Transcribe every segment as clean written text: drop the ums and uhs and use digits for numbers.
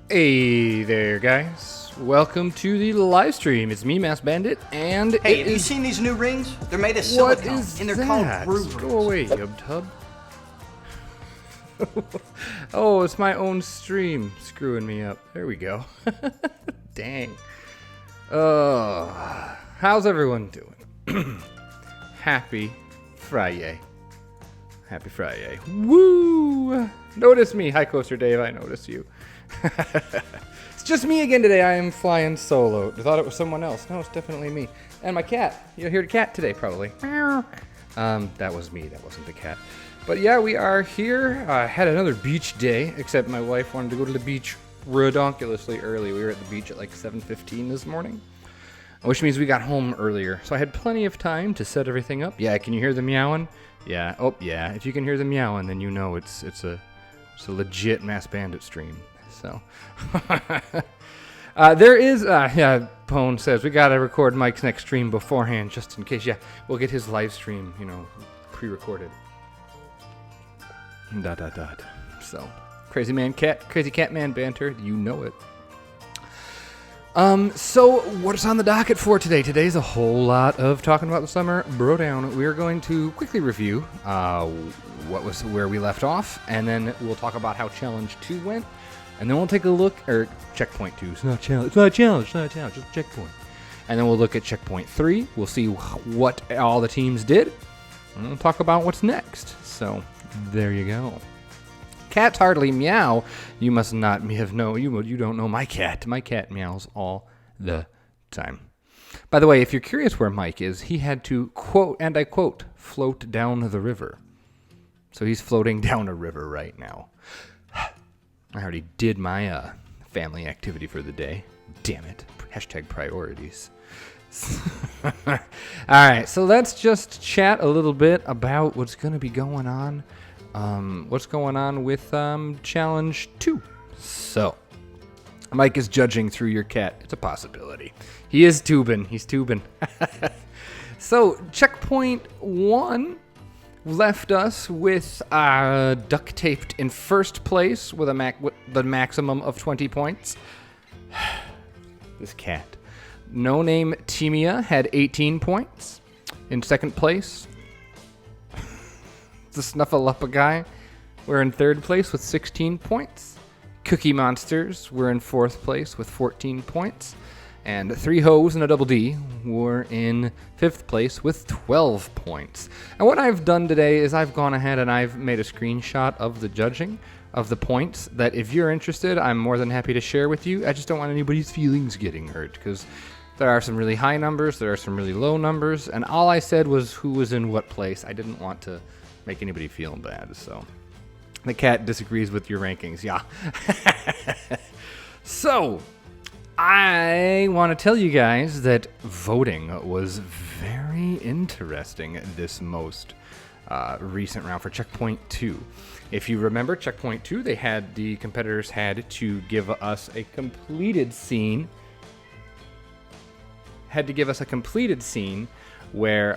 Hey there, guys. Welcome to the live stream. It's me, Mass Bandit, and hey, have you seen these new rings? They're made of silicone, and they're called Brew rings. Go away, YubTub. Oh, it's my own stream screwing me up. There we go. Dang. How's everyone doing? Happy Friday. Happy Friday. Woo! Notice me. Hi, Coaster Dave. I notice you. It's just me again today. I am flying solo. I thought it was someone else. No, it's definitely me. And my cat. You'll hear the cat today, probably. That was me. That wasn't the cat. But yeah, we are here. Had another beach day, except my wife wanted to go to the beach redonkulously early. We were at the beach at like 7:15 this morning, which means we got home earlier. So I had plenty of time to set everything up. Yeah, can you hear the meowing? Yeah. Oh, yeah. If you can hear the meowing, then you know it's a legit Mass Bandit stream. So there is, yeah, Pone says we gotta record Mike's next stream beforehand just in case. Yeah, we'll get his live stream, pre-recorded. ... So crazy cat man banter, you know it. So what's on the docket for today? Today's a whole lot of talking about the Summer BroDown. We're going to quickly review where we left off, and then we'll talk about how Challenge 2 went, and then we'll take a look, or Checkpoint 2. It's not a challenge, just Checkpoint. And then we'll look at Checkpoint 3. We'll see what all the teams did, and we'll talk about what's next. So there you go. Cats hardly meow. You must not have known. You don't know my cat. My cat meows all the time. By the way, if you're curious where Mike is, he had to, quote, and I quote, float down the river. So he's floating down a river right now. I already did my family activity for the day. Damn it. Hashtag priorities. All right, so let's just chat a little bit about what's going to be going on. What's going on with Challenge 2. So, Mike is judging through your cat. It's a possibility. He is tubing. He's tubing. So, Checkpoint 1 left us with Duct-taped in first place with the maximum of 20 points. This cat. No Name Tamiya had 18 points. In second place, the Snuffleupagus were in third place with 16 points. Cookie Monsters were in fourth place with 14 points. And Three Hoes and a Double D were in fifth place with 12 points. And what I've done today is I've gone ahead and I've made a screenshot of the judging of the points that if you're interested, I'm more than happy to share with you. I just don't want anybody's feelings getting hurt because there are some really high numbers, there are some really low numbers, and all I said was who was in what place. I didn't want to make anybody feel bad, so the cat disagrees with your rankings, yeah. So I want to tell you guys that voting was very interesting this most recent round for Checkpoint 2. If you remember Checkpoint 2, the competitors had to give us a completed scene. Where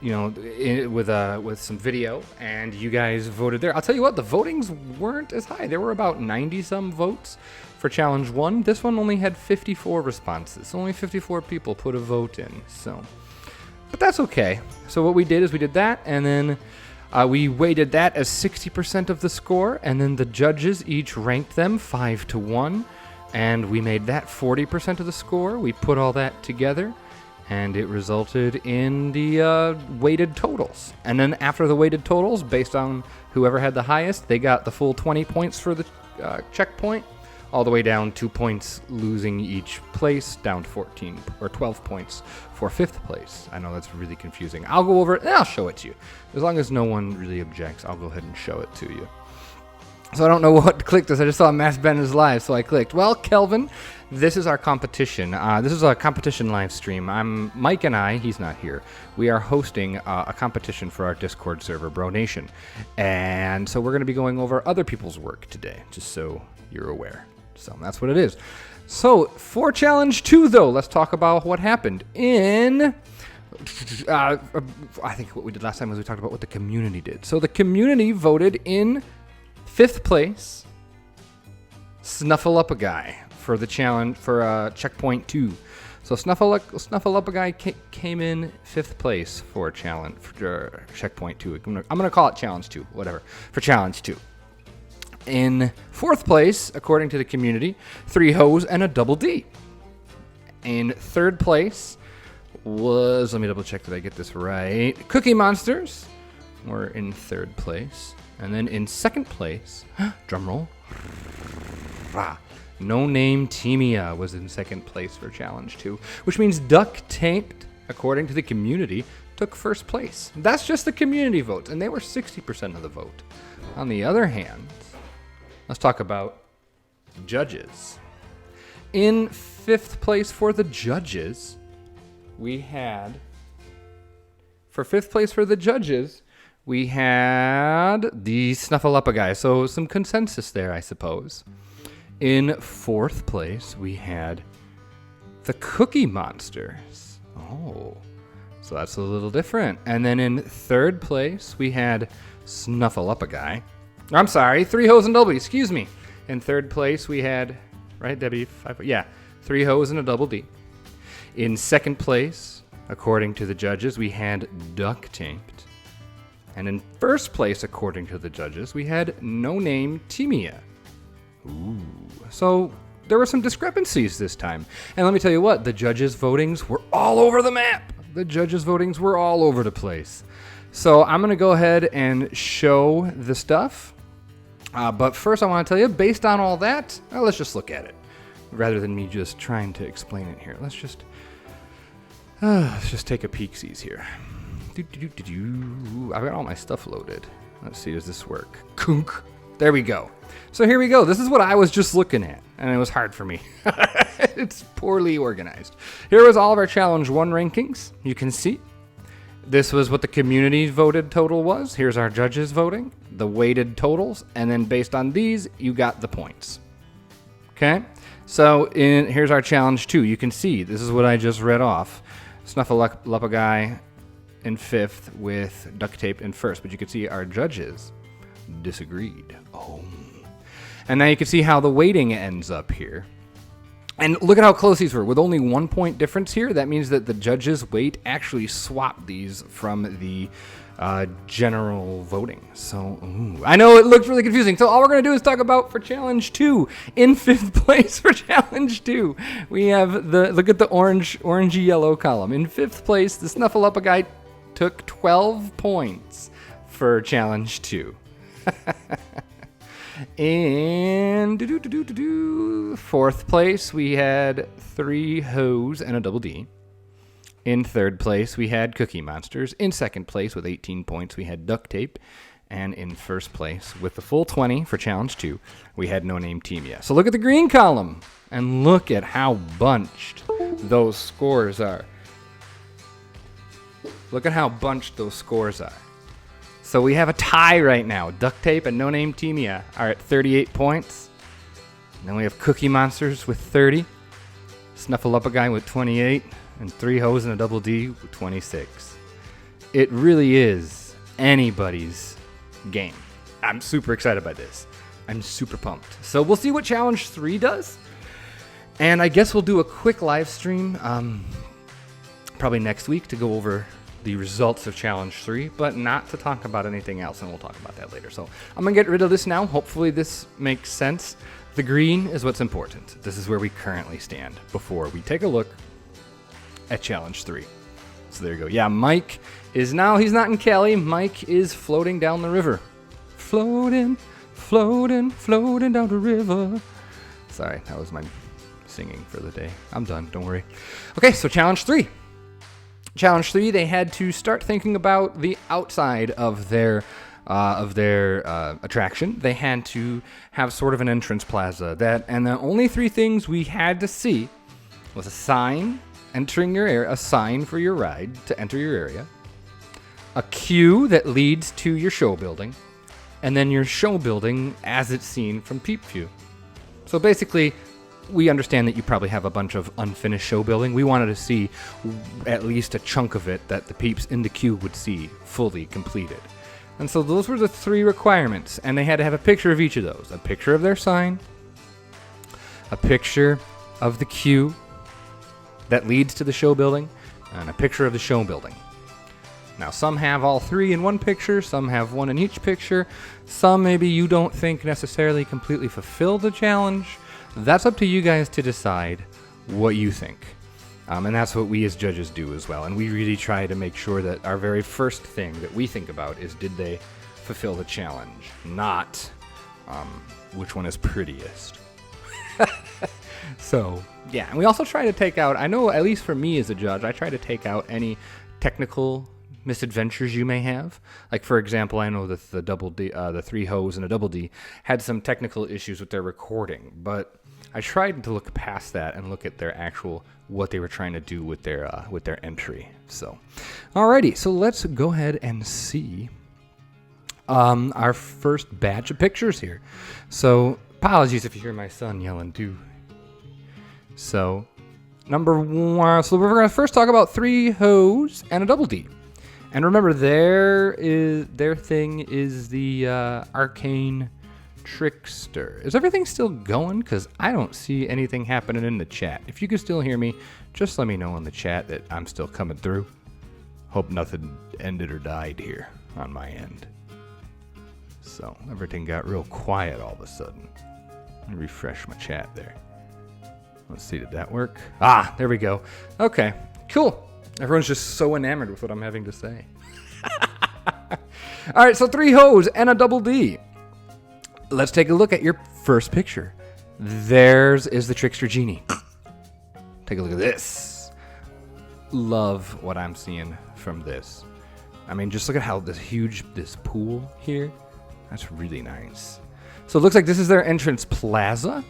with some video, and you guys voted there. I'll tell you what, the votings weren't as high. There were about 90-some votes for Challenge 1. This one only had 54 responses. Only 54 people put a vote in, but that's okay. So what we did is we did that, and then we weighted that as 60% of the score, and then the judges each ranked them 5-1, and we made that 40% of the score. We put all that together, and it resulted in the weighted totals. And then after the weighted totals, based on whoever had the highest, they got the full 20 points for the checkpoint, all the way down 2 points losing each place, down to 14 or 12 points for fifth place. I know that's really confusing. I'll go over it and I'll show it to you. As long as no one really objects, I'll go ahead and show it to you. So I don't know what clicked this. I just saw Mass Bandit's live, so I clicked. Well, Kelvin, this is our competition. This is a competition live stream. Mike and I, he's not here. We are hosting a competition for our Discord server, BroNation. And so we're going to be going over other people's work today, just so you're aware. So that's what it is. So for Challenge 2, though, let's talk about what happened in... I think what we did last time was we talked about what the community did. So the community voted in fifth place Snuffleupagus for the challenge for checkpoint 2. So Snuffleupagus came in 5th place for challenge for checkpoint 2. I'm gonna call it challenge 2, whatever, for challenge 2. In 4th place, according to the community, 3 hoes and a double D. In 3rd place was, let me double check that I get this right, Cookie Monsters were in 3rd place. And then in 2nd place, drum roll, No Name Tamiya was in 2nd place for challenge 2, which means Duct-taped, according to the community, took 1st place. That's just the community votes, and they were 60% of the vote. On the other hand, let's talk about judges. In 5th place for the judges, we had the Snuffleupagus. So some consensus there, I suppose. In 4th place, we had the Cookie Monsters. Oh, so that's a little different. And then in 3rd place, we had Snuffleupagus. I'm sorry, 3 hoes and double D, excuse me. In 3rd place, we had, right, Debbie? 3 hoes and a double D. In 2nd place, according to the judges, we had Duct-taped. And in 1st place, according to the judges, we had No Name Tamiya. Ooh. So there were some discrepancies this time. And let me tell you what, the judges' votings were all over the map. The judges' votings were all over the place. So I'm going to go ahead and show the stuff. But first I want to tell you, based on all that, let's just look at it. Rather than me just trying to explain it here. Let's just take a peek-sees here. I've got all my stuff loaded. Let's see, does this work? Kunk. There we go. So here we go. This is what I was just looking at, and it was hard for me. It's poorly organized. Here was all of our Challenge 1 rankings. You can see. This was what the community voted total was. Here's our judges voting, the weighted totals, and then based on these, you got the points. Okay? So here's our Challenge 2. You can see, this is what I just read off. Snuffleupagus in 5th with Duct-taped in 1st, but you can see our judges disagreed. Oh. And now you can see how the weighting ends up here. And look at how close these were. With only 1 point difference here, that means that the judges' weight actually swapped these from the general voting. So, I know it looked really confusing. So all we're going to do is talk about for Challenge 2. In 5th place for Challenge 2, we have look at the orangey yellow column. In 5th place, the Snuffleupagus took 12 points for Challenge 2. And 4th place, we had 3 hoes and a double D. In 3rd place, we had Cookie Monsters. In 2nd place, with 18 points, we had Duct-tape. And in 1st place, with the full 20 for Challenge 2, we had No Name Tamiya. So look at the green column, and look at how bunched those scores are. Look at how bunched those scores are. So we have a tie right now. Duct-tape and No Name Tamiya are at 38 points. And then we have Cookie Monsters with 30. Snuffleupagus with 28. And 3 hoes and a double D with 26. It really is anybody's game. I'm super excited by this. I'm super pumped. So we'll see what Challenge 3 does. And I guess we'll do a quick live stream probably next week to go over the results of Challenge 3, but not to talk about anything else, and we'll talk about that later. So I'm going to get rid of this now. Hopefully this makes sense. The green is what's important. This is where we currently stand before we take a look at Challenge 3. So there you go. Yeah, Mike is now, he's not in Cali. Mike is floating down the river. Floating, floating, floating down the river. Sorry, that was my singing for the day. I'm done, don't worry. Okay, so Challenge 3. Challenge 3, they had to start thinking about the outside of their attraction. They had to have sort of an entrance plaza. And the only 3 things we had to see was a sign entering your area, a sign for your ride to enter your area, a queue that leads to your show building, and then your show building as it's seen from Peep View. So basically, we understand that you probably have a bunch of unfinished show building. We wanted to see at least a chunk of it that the peeps in the queue would see fully completed. And so those were the 3 requirements, and they had to have a picture of each of those. A picture of their sign, a picture of the queue that leads to the show building, and a picture of the show building. Now, some have all three in one picture, some have one in each picture, some maybe you don't think necessarily completely fulfill the challenge. That's up to you guys to decide what you think. And that's what we as judges do as well. And we really try to make sure that our very first thing that we think about is, did they fulfill the challenge? Not which one is prettiest. So, yeah. And we also try to take out, I know at least for me as a judge, I try to take out any technical misadventures you may have. Like, for example, I know that the double D, the 3 hoes and a double D had some technical issues with their recording, but I tried to look past that and look at their actual, what they were trying to do with their entry. So, alrighty, so let's go ahead and see our first batch of pictures here. So, apologies if you hear my son yelling too. So, number 1, so we're going to first talk about 3 hoes and a double D. And remember, their thing is the arcane trickster. Is everything still going? Because I don't see anything happening in the chat. If you can still hear me, just let me know in the chat that I'm still coming through. Hope nothing ended or died here on my end. So everything got real quiet all of a sudden. Let me refresh my chat there. Let's see, did that work? Ah, there we go. Okay, cool. Everyone's just so enamored with what I'm having to say. All right, so 3 hoes and a double D. Let's take a look at your first picture. Theirs is the trickster genie. Take a look at this. Love what I'm seeing from this. I mean, just look at how this pool here. That's really nice. So it looks like this is their entrance plaza,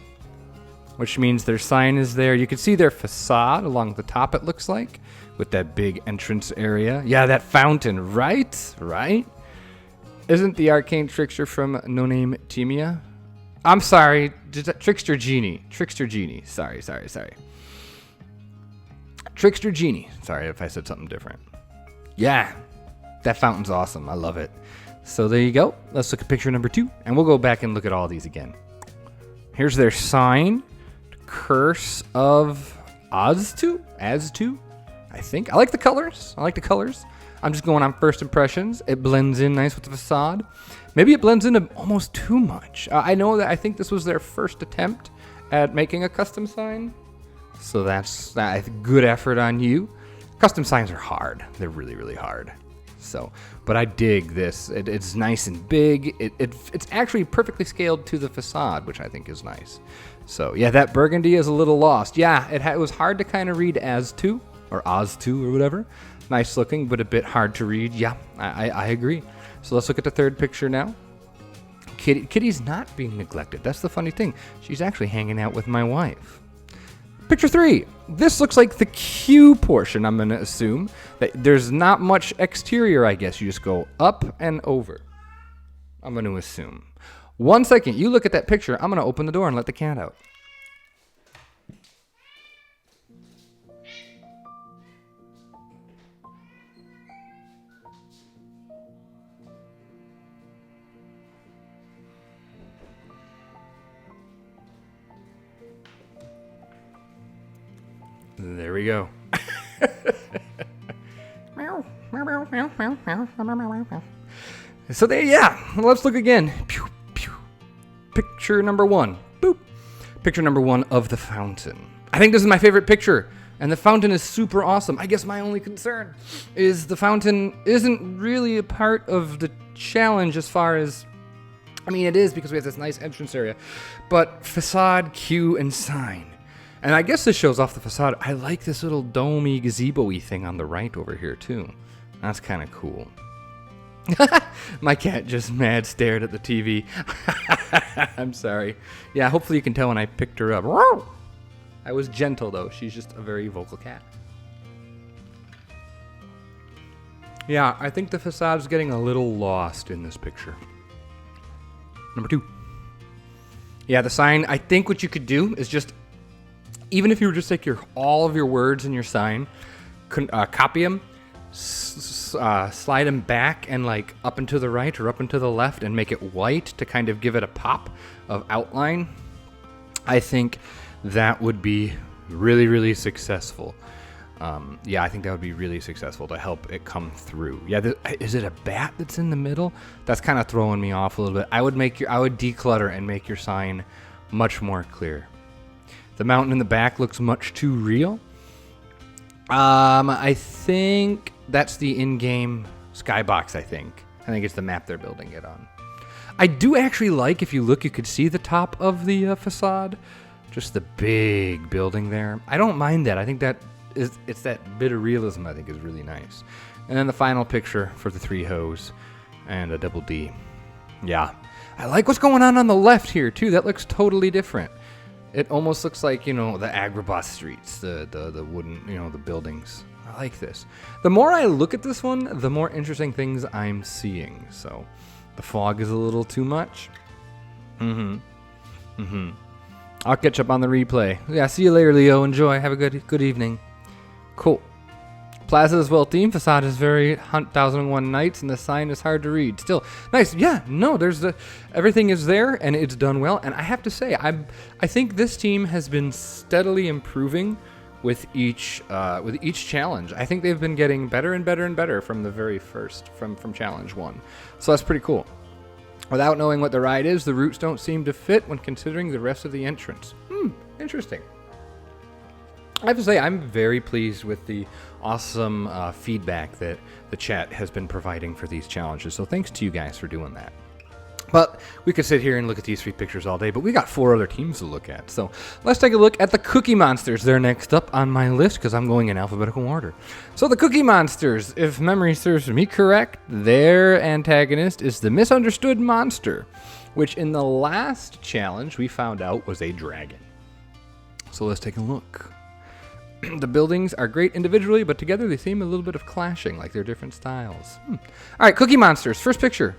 which means their sign is there. You can see their facade along the top, it looks like, with that big entrance area. Yeah, that fountain, right? Right? Isn't the arcane trickster from No Name Tamiya? I'm sorry, trickster genie. Trickster genie. Sorry. Trickster genie. Sorry if I said something different. Yeah, that fountain's awesome. I love it. So there you go. Let's look at picture number 2, and we'll go back and look at all these again. Here's their sign. Curse of Aztu, I think. I like the colors. I'm just going on first impressions. It blends in nice with the facade. Maybe it blends in almost too much. I know that I think this was their first attempt at making a custom sign. So that's good effort on you. Custom signs are hard. They're really, really hard. So, but I dig this. It's nice and big. It's actually perfectly scaled to the facade, which I think is nice. So yeah, that burgundy is a little lost. Yeah, it was hard to kind of read Aztu or Oztu or whatever. Nice looking, but a bit hard to read. Yeah, I agree. So let's look at the third picture now. Kitty's not being neglected. That's the funny thing. She's actually hanging out with my wife. Picture 3. This looks like the queue portion, I'm going to assume. That there's not much exterior, I guess. You just go up and over. I'm going to assume. 1 second. You look at that picture. I'm going to open the door and let the cat out. There we go. So there, yeah. Let's look again. Pew, pew. Picture number 1. Boop. Picture number 1 of the fountain. I think this is my favorite picture, and the fountain is super awesome. I guess my only concern is the fountain isn't really a part of the challenge as far as, I mean, it is because we have this nice entrance area, but facade, queue, and sign. And I guess this shows off the facade. I like this little domey, gazebo-y thing on the right over here, too. That's kind of cool. My cat just mad stared at the TV. I'm sorry. Yeah, hopefully you can tell when I picked her up. I was gentle, though. She's just a very vocal cat. Yeah, I think the facade's getting a little lost in this picture. Number 2. Yeah, the sign, I think what you could do is just, even if you were just take all of your words in your sign, copy them, slide them back and like up and to the right or up and to the left and make it white to kind of give it a pop of outline. I think that would be really, really successful. Yeah, I think that would be really successful to help it come through. Yeah, is it a bat that's in the middle? That's kind of throwing me off a little bit. I would declutter and make your sign much more clear. The mountain in the back looks much too real. I think that's the in-game skybox, I think it's the map they're building it on. I do actually like, if you look, you could see the top of the facade. Just the big building there. I don't mind that. I think it's that bit of realism I think is really nice. And then the final picture for the 3 hoes and a double D. Yeah. I like what's going on the left here, too. That looks totally different. It almost looks like, the Agrabah streets, the wooden, the buildings. I like this. The more I look at this one, the more interesting things I'm seeing. So the fog is a little too much. I'll catch up on the replay. Yeah, see you later, Leo. Enjoy. Have a good evening. Cool. Plaza is well themed. Facade is very Hunt 1001 Nights, and the sign is hard to read. Still nice. Yeah, no, everything is there, and it's done well. And I have to say, I think this team has been steadily improving with each challenge. I think they've been getting better and better and better from the very first, from challenge 1. So that's pretty cool. Without knowing what the ride is, the routes don't seem to fit when considering the rest of the entrance. Interesting. I have to say, I'm very pleased with the awesome feedback that the chat has been providing for these challenges. So thanks to you guys for doing that. But we could sit here and look at these 3 pictures all day, but we got 4 other teams to look at. So let's take a look at the Cookie Monsters. They're next up on my list because I'm going in alphabetical order. So the Cookie Monsters, if memory serves me correct, their antagonist is the Misunderstood Monster, which in the last challenge we found out was a dragon. So let's take a look. The buildings are great individually, but together they seem a little bit of clashing, like they're different styles. All right, Cookie Monsters, first picture.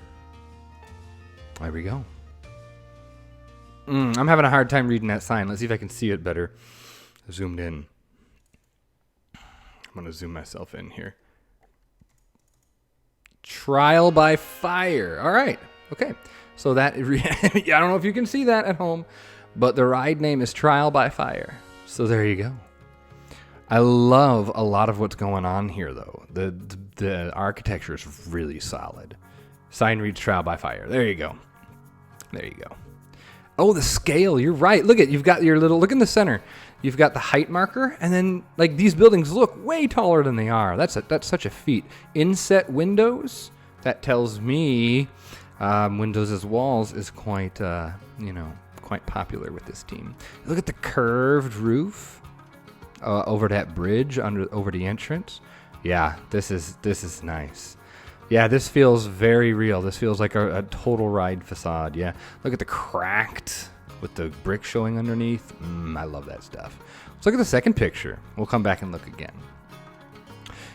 There we go. I'm having a hard time reading that sign. Let's see if I can see it better. Zoomed in. I'm going to zoom myself in here. Trial by fire. All right. Okay. So that, I don't know if you can see that at home, but the ride name is Trial by Fire. So there you go. I love a lot of what's going on here, though. The architecture is really solid. Sign reads Trial by Fire. There you go. There you go. Oh, the scale. You're right. You've got your little, look in the center. You've got the height marker, and then like these buildings look way taller than they are. That's such a feat. Inset windows. That tells me windows as walls is quite quite popular with this team. Look at the curved roof over that bridge over the entrance. Yeah, this is nice. Yeah, this feels very real. This feels like a total ride facade. Yeah, look at the cracked with the brick showing underneath. I love that stuff. Let's look at the second picture. We'll come back and look again.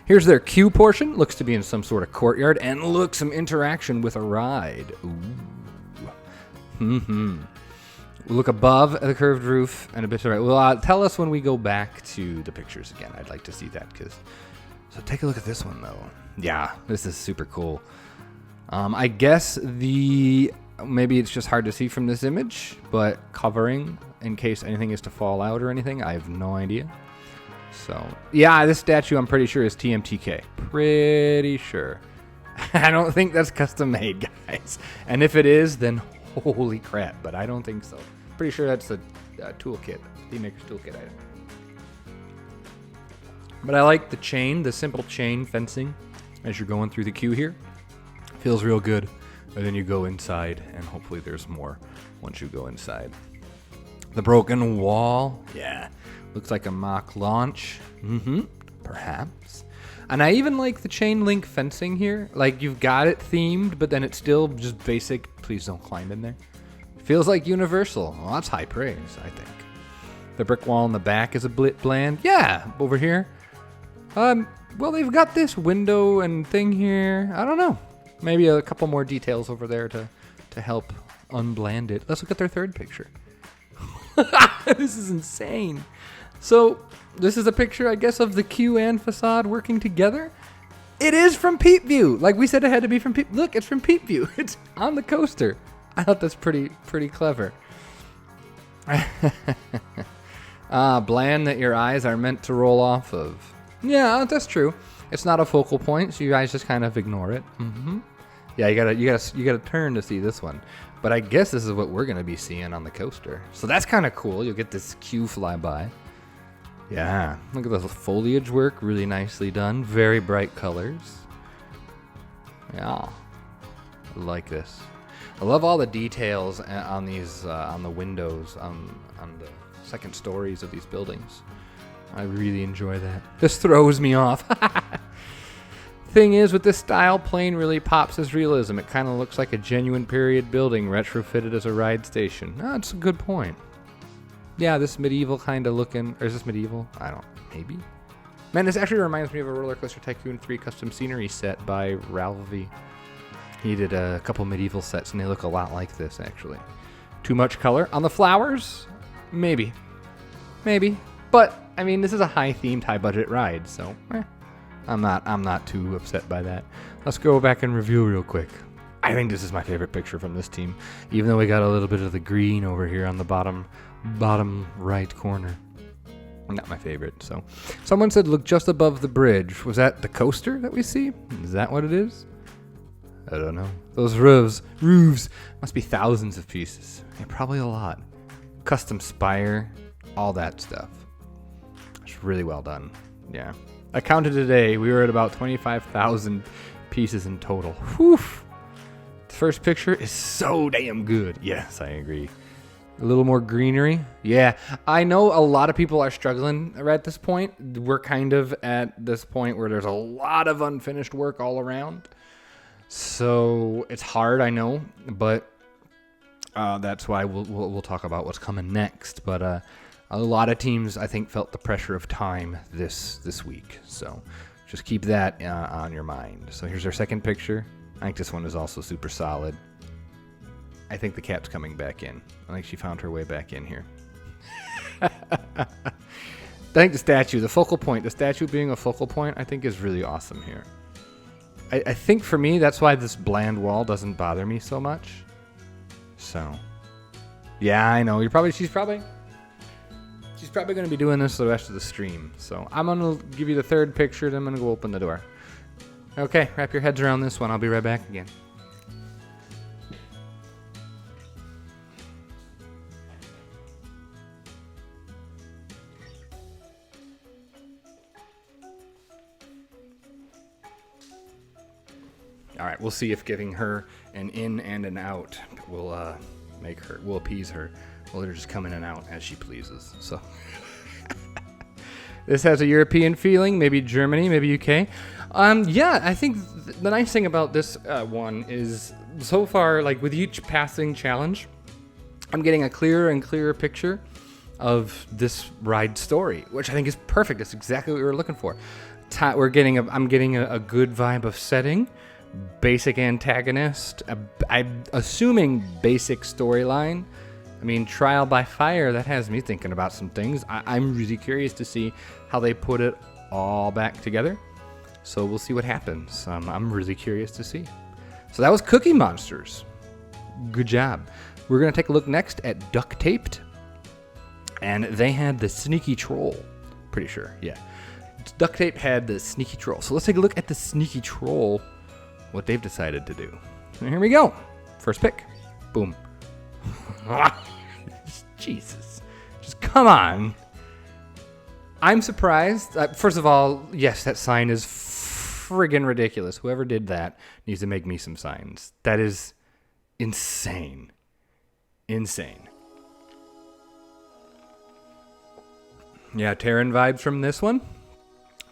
Here's their queue portion. Looks to be in some sort of courtyard. And look, some interaction with a ride. Ooh. We'll look above at the curved roof and a bit to the right. Well, tell us when we go back to the pictures again. I'd like to see that. So take a look at this one, though. Yeah, this is super cool. I guess maybe it's just hard to see from this image, but covering in case anything is to fall out or anything, I have no idea. So, yeah, this statue I'm pretty sure is TMTK. Pretty sure. I don't think that's custom made, guys. And if it is, then holy crap, but I don't think so. Pretty sure that's a toolkit, the maker's toolkit item. But I like the chain, the simple chain fencing as you're going through the queue here. Feels real good. And then you go inside, and hopefully there's more once you go inside. The broken wall, yeah. Looks like a mock launch. Perhaps. And I even like the chain link fencing here. Like, you've got it themed, but then it's still just basic. Please don't climb in there. Feels like universal. Well, that's high praise, I think. The brick wall in the back is a bit bland. Yeah, over here. Well, they've got this window and thing here. I don't know. Maybe a couple more details over there to help unbland it. Let's look at their third picture. This is insane. So, this is a picture, I guess, of the queue and facade working together. It is from Peep View. Like we said, it had to be from Peep. Look, it's from Peep View. It's on the coaster. I thought that's pretty clever. Bland that your eyes are meant to roll off of. Yeah, that's true. It's not a focal point, so you guys just kind of ignore it. Yeah, you gotta turn to see this one. But I guess this is what we're gonna be seeing on the coaster. So that's kind of cool. You'll get this queue fly by. Yeah, look at the foliage work, really nicely done. Very bright colors. Yeah, I like this. I love all the details on these, on the windows, on the second stories of these buildings. I really enjoy that. This throws me off. Thing is, with this style, plane really pops as realism. It kind of looks like a genuine period building retrofitted as a ride station. That's a good point. Yeah, this medieval kind of looking, or is this medieval? I don't, maybe? Man, this actually reminds me of a Roller Coaster Tycoon 3 custom scenery set by Ralphie. He did a couple medieval sets, and they look a lot like this, actually. Too much color on the flowers? Maybe. Maybe. But, I mean, this is a high-themed, high-budget ride, so, I'm not too upset by that. Let's go back and review real quick. I think this is my favorite picture from this team, even though we got a little bit of the green over here on the bottom right corner. Not my favorite. So someone said look just above the bridge. Was that the coaster that we see? Is that what it is? I don't know. Those roofs must be thousands of pieces. Yeah, probably a lot. Custom spire, all that stuff. It's really well done. Yeah. I counted today. We were at about 25,000 pieces in total. Whew. The first picture is so damn good. Yes, I agree. A little more greenery. Yeah, I know a lot of people are struggling at this point. We're kind of at this point where there's a lot of unfinished work all around. So it's hard, I know, but that's why we'll talk about what's coming next. But a lot of teams, I think, felt the pressure of time this week. So just keep that on your mind. So here's our second picture. I think this one is also super solid. I think the cat's coming back in. I think she found her way back in here. I think the statue being a focal point, I think is really awesome here. I think for me, that's why this bland wall doesn't bother me so much. So, yeah, I know. She's probably going to be doing this the rest of the stream. So I'm going to give you the third picture, then I'm going to go open the door. Okay, wrap your heads around this one. I'll be right back again. All right, we'll see if giving her an in and an out will appease her. We'll let her just come in and out as she pleases. So this has a European feeling, maybe Germany, maybe UK. Yeah, I think the nice thing about this one is so far, like with each passing challenge, I'm getting a clearer and clearer picture of this ride story, which I think is perfect. That's exactly what we were looking for. I'm getting a good vibe of setting. Basic antagonist, I'm assuming basic storyline. I mean, trial by fire, that has me thinking about some things. I'm really curious to see how they put it all back together. So we'll see what happens. I'm really curious to see. So that was Cookie Monsters. Good job. We're going to take a look next at Duct-taped. And they had the Sneaky Troll. Pretty sure, yeah. Duct-taped had the Sneaky Troll. So let's take a look at the Sneaky Troll. What they've decided to do. And here we go. First pick. Boom. Jesus. Just come on. I'm surprised. First of all, yes, that sign is friggin' ridiculous. Whoever did that needs to make me some signs. That is insane. Insane. Yeah, Terran vibes from this one.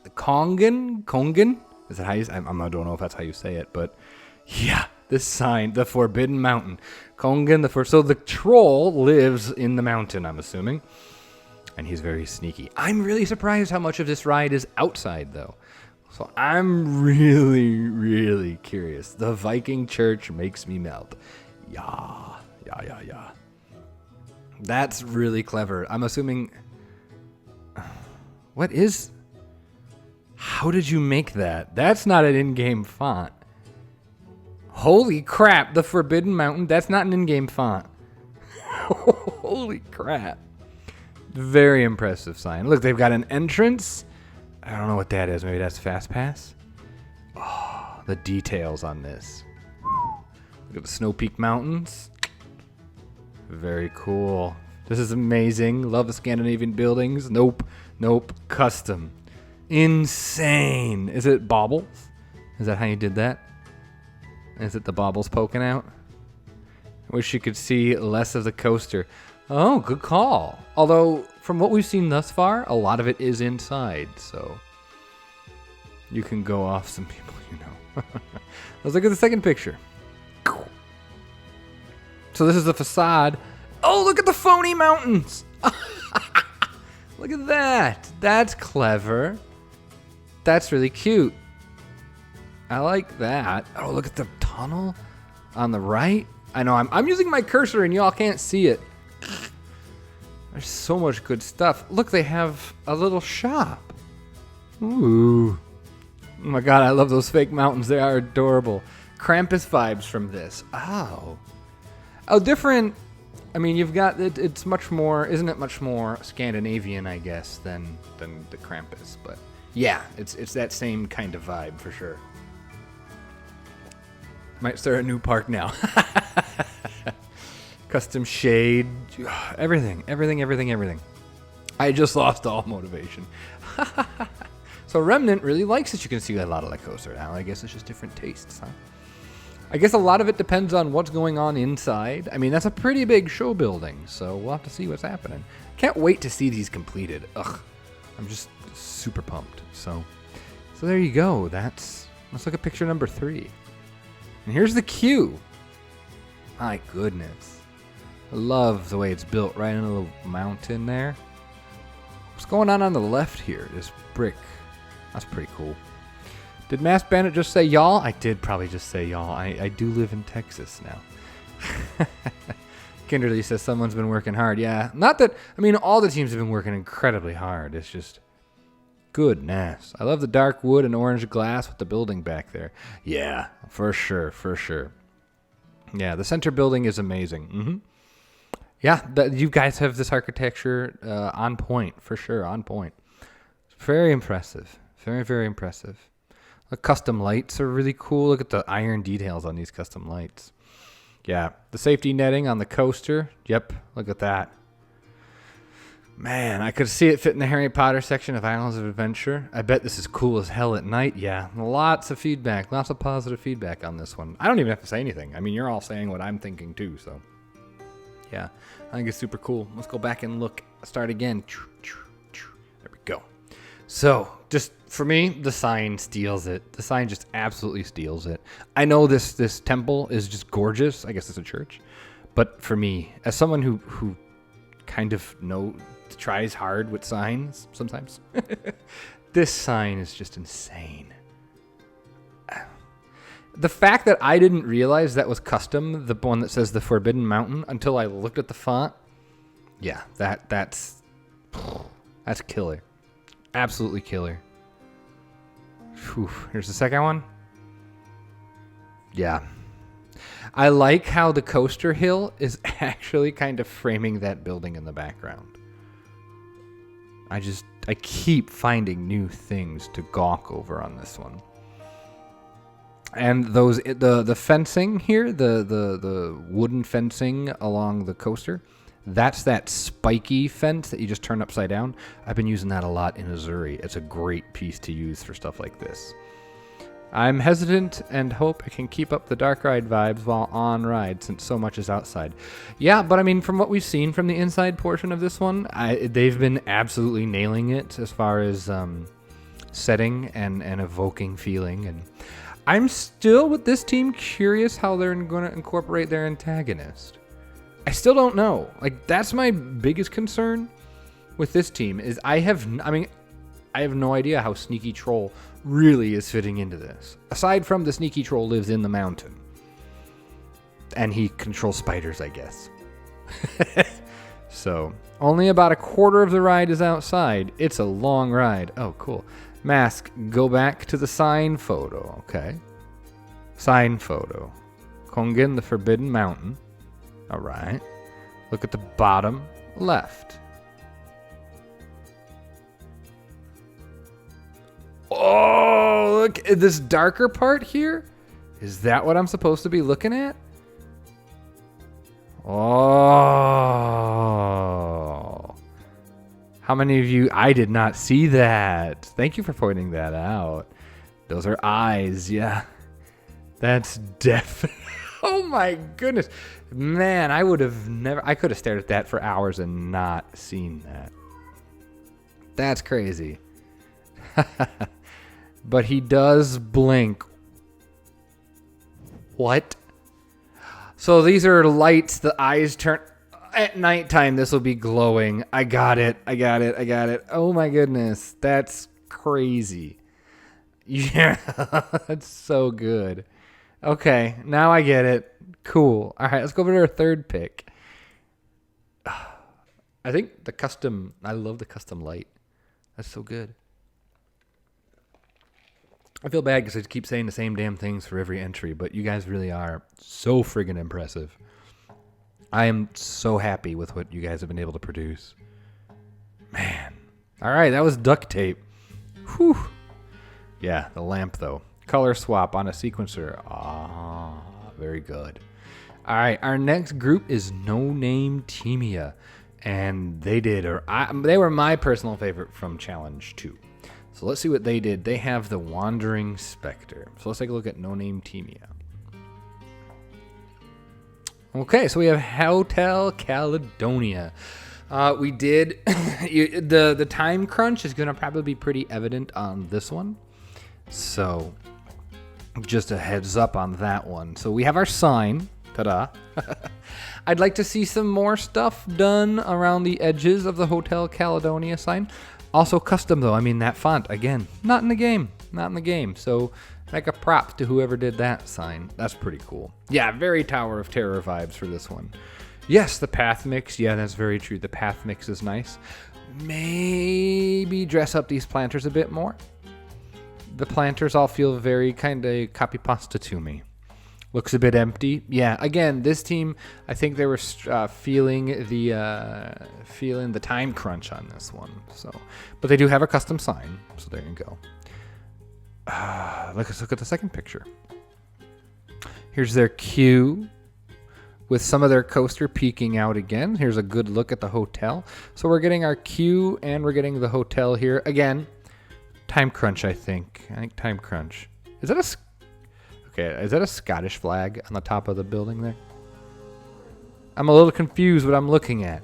The Kongan? Is that how you? I don't know if that's how you say it, but yeah, this sign, the Forbidden Mountain, Kongan. So the troll lives in the mountain, I'm assuming, and he's very sneaky. I'm really surprised how much of this ride is outside, though. So I'm really, really curious. The Viking church makes me melt. Yeah. That's really clever. I'm assuming. What is? How did you make that? That's not an in-game font. Holy crap, the Forbidden Mountain, that's not an in-game font. Holy crap. Very impressive sign. Look, they've got an entrance. I don't know what that is. Maybe that's Fast Pass. Oh, the details on this. Look at the Snow Peak Mountains. Very cool. This is amazing. Love the Scandinavian buildings. Nope. Custom. Insane. Is it baubles? Is that how you did that? Is it the baubles poking out? I wish you could see less of the coaster. Oh, good call. Although, from what we've seen thus far, a lot of it is inside, so you can go off some people, you know. Let's look at the second picture. So this is the facade. Oh, look at the phony mountains. Look at that. That's clever. That's really cute. I like that. Oh, look at the tunnel on the right. I know I'm using my cursor and y'all can't see it. There's so much good stuff. Look, they have a little shop. Ooh. Oh my god, I love those fake mountains. They are adorable. Krampus vibes from this. Oh, different. I mean, you've got it. It's much more, isn't it? Much more Scandinavian, I guess, than the Krampus. But yeah, it's that same kind of vibe for sure. Might start a new park now. Custom shade, everything. I just lost all motivation. So Remnant really likes that you can see a lot of the coaster now. I guess it's just different tastes, huh? I guess a lot of it depends on what's going on inside. I mean, that's a pretty big show building, so we'll have to see what's happening. Can't wait to see these completed. Ugh, I'm just super pumped. So there you go. Let's look at picture number 3. And here's the queue. My goodness. I love the way it's built right in a little mountain there. What's going on the left here? This brick. That's pretty cool. Did Mass Bandit just say y'all? I did probably just say y'all. I do live in Texas now. Kinderly says someone's been working hard. Yeah, not that, I mean, all the teams have been working incredibly hard. It's just goodness. I love the dark wood and orange glass with the building back there. Yeah, for sure. Yeah, the center building is amazing. Mm-hmm. Yeah, you guys have this architecture on point, for sure, on point. Very impressive. Very, very impressive. The custom lights are really cool. Look at the iron details on these custom lights. Yeah, the safety netting on the coaster. Yep, look at that. Man, I could see it fit in the Harry Potter section of Islands of Adventure. I bet this is cool as hell at night. Yeah, lots of feedback, lots of positive feedback on this one. I don't even have to say anything. I mean, you're all saying what I'm thinking too, so. Yeah, I think it's super cool. Let's go back and look. Start again. There we go. So, just for me, the sign steals it. The sign just absolutely steals it. I know this temple is just gorgeous. I guess it's a church. But for me, as someone who kind of tries hard with signs sometimes, this sign is just insane. The fact that I didn't realize that was custom, the one that says the Forbidden Mountain, until I looked at the font, yeah, that's killer. Absolutely killer. Whew. Here's the second one. Yeah. I like how the coaster hill is actually kind of framing that building in the background. I keep finding new things to gawk over on this one. And the fencing here, the wooden fencing along the coaster, that's that spiky fence that you just turn upside down. I've been using that a lot in Missouri. It's a great piece to use for stuff like this. I'm hesitant and hope I can keep up the dark ride vibes while on ride since so much is outside. Yeah, but I mean, from what we've seen from the inside portion of this one, they've been absolutely nailing it as far as setting and evoking feeling. And I'm still, with this team, curious how they're going to incorporate their antagonist. I still don't know. Like, that's my biggest concern with this team is I have no idea how Sneaky Troll really is fitting into this. Aside from the Sneaky Troll lives in the mountain. And he controls spiders, I guess. So, only about a quarter of the ride is outside. It's a long ride. Oh, cool. Mask, go back to the sign photo. Okay. Sign photo. Kongen, the Forbidden Mountain. All right. Look at the bottom left. Oh, look at this darker part here. Is that what I'm supposed to be looking at? Oh. How many of you? I did not see that. Thank you for pointing that out. Those are eyes. Yeah. That's definitely. Oh my goodness. Man, I would have never. I could have stared at that for hours and not seen that. That's crazy. But he does blink. What? So these are lights. The eyes turn. At nighttime, this will be glowing. I got it. I got it. I got it. Oh my goodness. That's crazy. Yeah. That's so good. Okay. Now I get it. Cool. All right. Let's go over to our third pick. I think the custom. I love the custom light. That's so good. I feel bad because I keep saying the same damn things for every entry, but you guys really are so friggin' impressive. I am so happy with what you guys have been able to produce. Man. All right, that was duct tape. Whew. Yeah, the lamp, though. Color swap on a sequencer. Ah, very good. All right, our next group is No Name Tamiya. And they were my personal favorite from Challenge 2. So let's see what they did. They have the Wandering Spectre. So let's take a look at No Name Tamiya. Okay, so we have Hotel Caledonia. We did the time crunch is going to probably be pretty evident on this one. So just a heads up on that one. So we have our sign. Ta-da. I'd like to see some more stuff done around the edges of the Hotel Caledonia sign. Also custom though. I mean, that font, again, not in the game. Not in the game. So make a prop to whoever did that sign. That's pretty cool. Yeah, very Tower of Terror vibes for this one. Yes, the path mix. Yeah, that's very true. The path mix is nice. Maybe dress up these planters a bit more. The planters all feel very kind of copy pasta to me. Looks a bit empty. Yeah, again, this team, I think they were feeling the time crunch on this one. So, but they do have a custom sign. So there you go. Let's look at the second picture. Here's their queue with some of their coaster peeking out again. Here's a good look at the hotel. So we're getting our queue and we're getting the hotel here. Again, time crunch, I think. Time crunch. Is that a Scottish flag on the top of the building there? I'm a little confused what I'm looking at.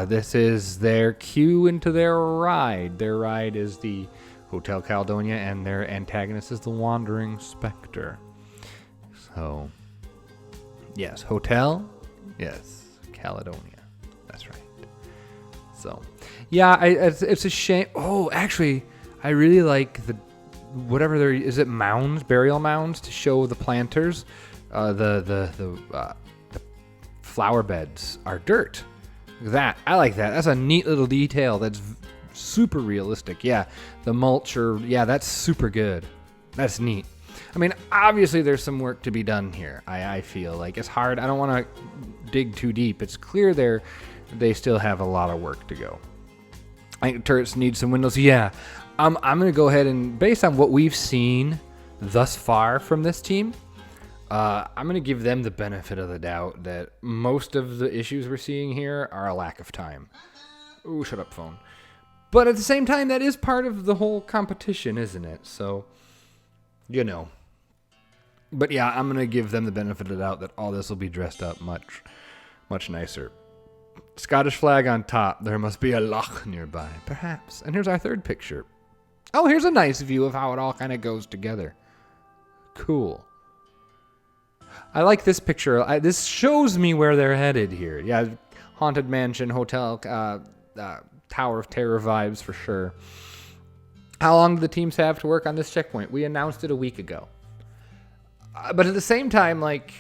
This is their queue into their ride. Their ride is the Hotel Caledonia, and their antagonist is the Wandering Spectre. So, yes, Hotel, yes, Caledonia. That's right. So, yeah, it's a shame. Oh, actually, I really like the whatever there is. It mounds, burial mounds to show the planters. The flower beds are dirt. Look at that. I like that. That's a neat little detail. That's super realistic. Yeah, the mulch, that's super good. That's neat. I mean, obviously there's some work to be done here. I feel like it's hard. I don't want to dig too deep. It's clear they still have a lot of work to go. I think turrets need some windows. Yeah, I'm going to go ahead and, based on what we've seen thus far from this team, I'm going to give them the benefit of the doubt that most of the issues we're seeing here are a lack of time. Ooh, shut up, phone. But at the same time, that is part of the whole competition, isn't it? So, you know. But yeah, I'm going to give them the benefit of the doubt that all this will be dressed up much, much nicer. Scottish flag on top. There must be a loch nearby, perhaps. And here's our third picture. Oh, here's a nice view of how it all kind of goes together. Cool. I like this picture. This shows me where they're headed here. Yeah, Haunted Mansion, Hotel, Tower of Terror vibes for sure. How long do the teams have to work on this checkpoint? We announced it a week ago. But at the same time, like,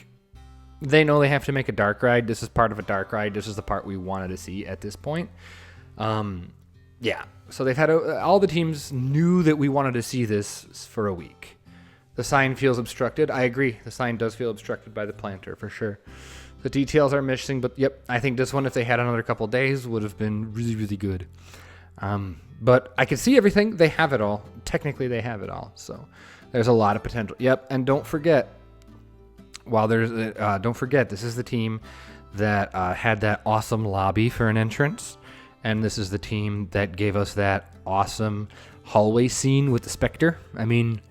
they know they have to make a dark ride. This is part of a dark ride. This is the part we wanted to see at this point. Yeah. So they've had all the teams knew that we wanted to see this for a week. The sign feels obstructed. I agree. The sign does feel obstructed by the planter for sure. The details are missing, but yep, I think this one, if they had another couple days, would have been really, really good. But I can see everything. They have it all. Technically, they have it all. So there's a lot of potential. Yep, and don't forget, don't forget, this is the team that had that awesome lobby for an entrance. And this is the team that gave us that awesome hallway scene with the Spectre. I mean,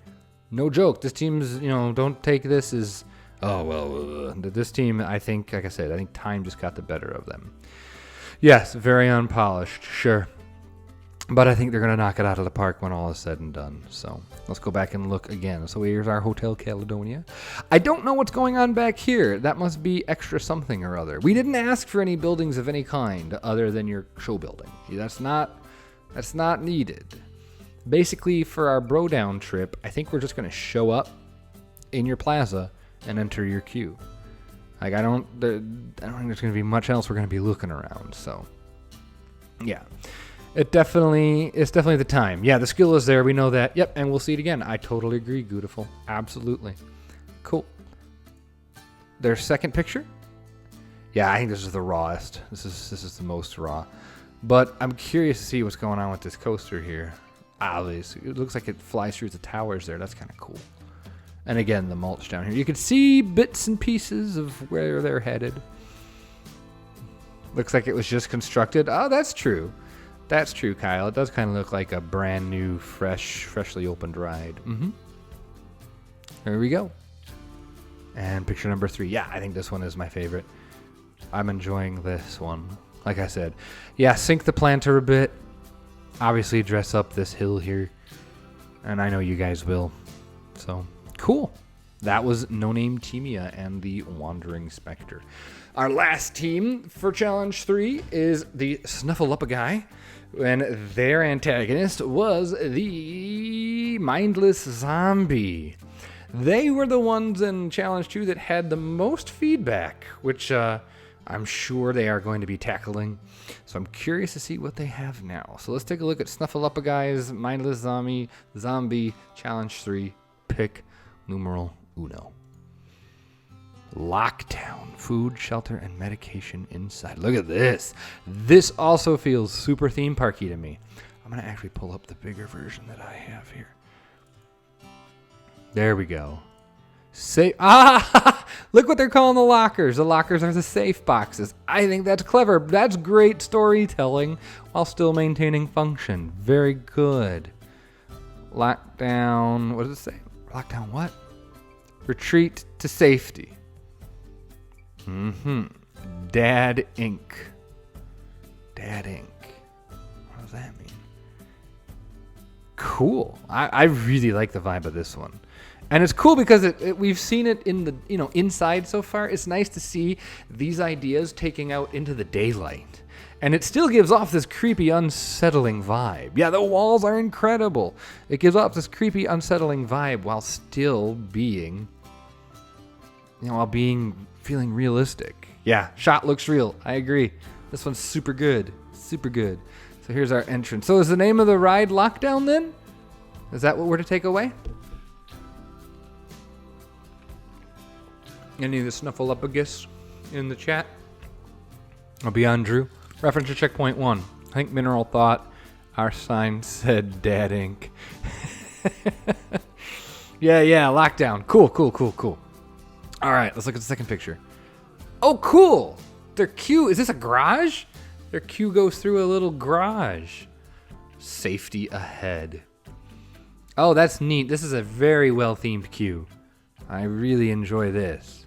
no joke. This team's, don't take this as, this team, I think, like I said, I think time just got the better of them. Yes, very unpolished, sure. But I think they're going to knock it out of the park when all is said and done. So let's go back and look again. So here's our Hotel Caledonia. I don't know what's going on back here. That must be extra something or other. We didn't ask for any buildings of any kind other than your show building. That's not needed. Basically, for our BroDown trip, I think we're just going to show up in your plaza and enter your queue. Like, I don't think there's going to be much else we're going to be looking around. So, yeah. It's definitely the time. Yeah, the skill is there. We know that. Yep, and we'll see it again. I totally agree, Beautiful. Absolutely. Cool. Their second picture? Yeah, I think this is the rawest. This is the most raw. But I'm curious to see what's going on with this coaster here. Obviously, it looks like it flies through the towers there. That's kind of cool. And again, the mulch down here. You can see bits and pieces of where they're headed. Looks like it was just constructed. Oh, that's true. That's true, Kyle. It does kind of look like a brand new, freshly opened ride. Mm-hmm. There we go. And picture number 3. Yeah, I think this one is my favorite. I'm enjoying this one. Like I said, yeah, sink the planter a bit. Obviously, dress up this hill here. And I know you guys will. So, cool. That was No Name Tamiya and the Wandering Spectre. Our last team for Challenge 3 is the Snuffleupagus. And their antagonist was the Mindless Zombie. They were the ones in Challenge 2 that had the most feedback, which I'm sure they are going to be tackling. So I'm curious to see what they have now. So let's take a look at Snuffleupagus, Mindless Zombie, Challenge 3, pick numeral uno. Lockdown, food, shelter, and medication inside. Look at this. This also feels super theme parky to me. I'm going to actually pull up the bigger version that I have here. There we go. Look what they're calling the lockers. The lockers are the safe boxes. I think that's clever. That's great storytelling while still maintaining function. Very good. Lockdown, what does it say? Lockdown what? Retreat to safety. Dad Inc. Dad Inc. What does that mean? Cool. I really like the vibe of this one. And it's cool because we've seen it in the inside so far. It's nice to see these ideas taking out into the daylight. And it still gives off this creepy, unsettling vibe. Yeah, the walls are incredible. It gives off this creepy, unsettling vibe while still being, feeling realistic. Yeah, shot looks real. I agree. This one's super good. Super good. So here's our entrance. So is the name of the ride Lockdown then? Is that what we're to take away? Any of the Snuffleupagus in the chat? I'll be on Drew. Reference to checkpoint 1. I think Mineral thought our sign said Dad Inc. Yeah, Lockdown. Cool. All right, let's look at the second picture. Oh, cool. Their queue, is this a garage? Their queue goes through a little garage. Safety ahead. Oh, that's neat. This is a very well-themed queue. I really enjoy this.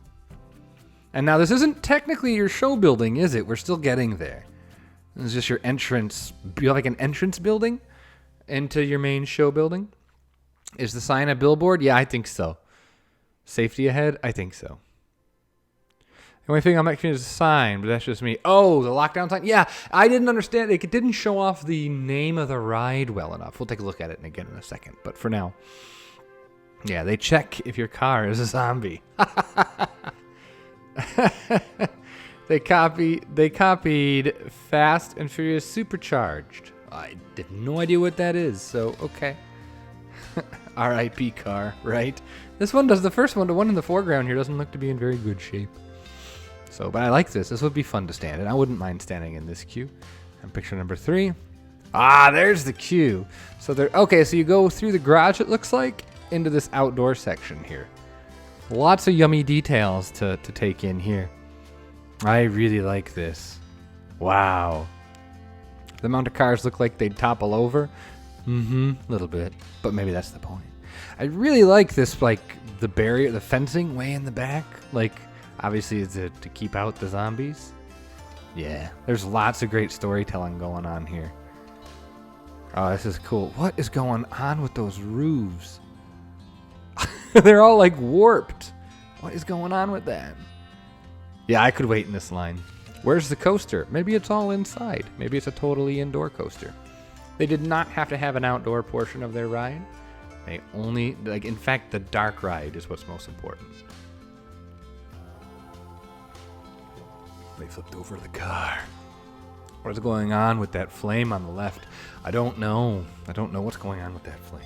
And now this isn't technically your show building, is it? We're still getting there. This is just your entrance. You have like an entrance building into your main show building? Is the sign a billboard? Yeah, I think so. Safety ahead? I think so. The only thing I'm actually is a sign, but that's just me. Oh, the lockdown sign? Yeah, I didn't understand. It didn't show off the name of the ride well enough. We'll take a look at it again in a second. But for now, yeah, they check if your car is a zombie. They copied Fast and Furious Supercharged. I have no idea what that is, so okay. R.I.P. car, right? This one does, the first one, the one in the foreground here doesn't look to be in very good shape. So, but I like this. This would be fun to stand in. I wouldn't mind standing in this queue. And picture number 3. Ah, there's the queue. So there. Okay, so you go through the garage, it looks like, into this outdoor section here. Lots of yummy details to take in here. I really like this. Wow. The amount of cars look like they'd topple over. A little bit. But maybe that's the point. I really like this, like, the barrier, the fencing way in the back. Like, obviously it's to keep out the zombies. Yeah. There's lots of great storytelling going on here. Oh, this is cool. What is going on with those roofs? They're all like warped. What is going on with that? Yeah, I could wait in this line. Where's the coaster? Maybe it's all inside. Maybe it's a totally indoor coaster. They did not have to have an outdoor portion of their ride. They only, like, in fact, the dark ride is what's most important. They flipped over the car. What is going on with that flame on the left? I don't know. I don't know what's going on with that flame.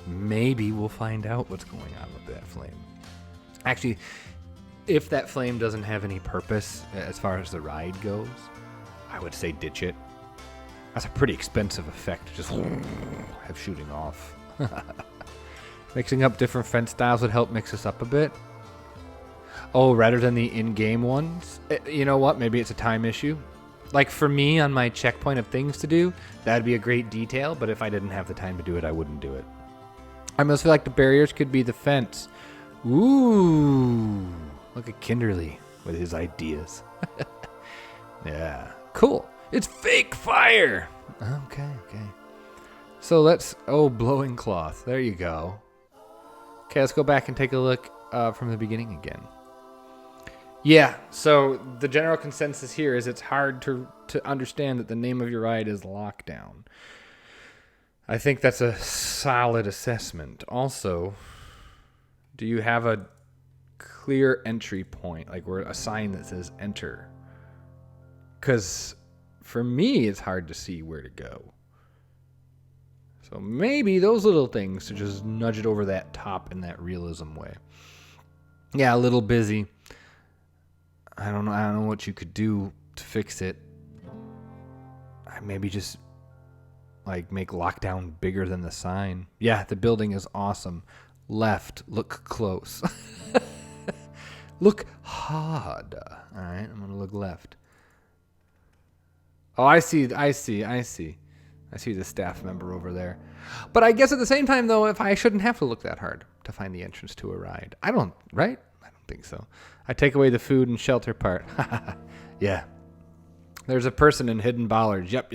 Maybe we'll find out what's going on with that flame. Actually, if that flame doesn't have any purpose as far as the ride goes, I would say ditch it. That's a pretty expensive effect, just have shooting off. Mixing up different fence styles would help mix us up a bit. Oh, rather than the in-game ones? You know what? Maybe it's a time issue. Like for me, on my checkpoint of things to do, that'd be a great detail, but if I didn't have the time to do it, I wouldn't do it. I almost feel like the barriers could be the fence. Ooh, look at Kinderly with his ideas. Yeah, cool. It's fake fire. Okay. So blowing cloth. There you go. Okay, let's go back and take a look from the beginning again. Yeah, so the general consensus here is it's hard to understand that the name of your ride is Lockdown. I think that's a solid assessment. Also, do you have a clear entry point, like where a sign that says enter? Because for me, it's hard to see where to go. So maybe those little things to just nudge it over that top in that realism way. Yeah, a little busy. I don't know what you could do to fix it. Maybe just like make Lockdown bigger than the sign. Yeah, the building is awesome. Left, look close. Look hard. All right, I'm gonna look left. Oh, I see the staff member over there. But I guess at the same time, though, if I shouldn't have to look that hard to find the entrance to a ride. Right? I don't think so. I take away the food and shelter part. Yeah. There's a person in hidden bollards. Yep.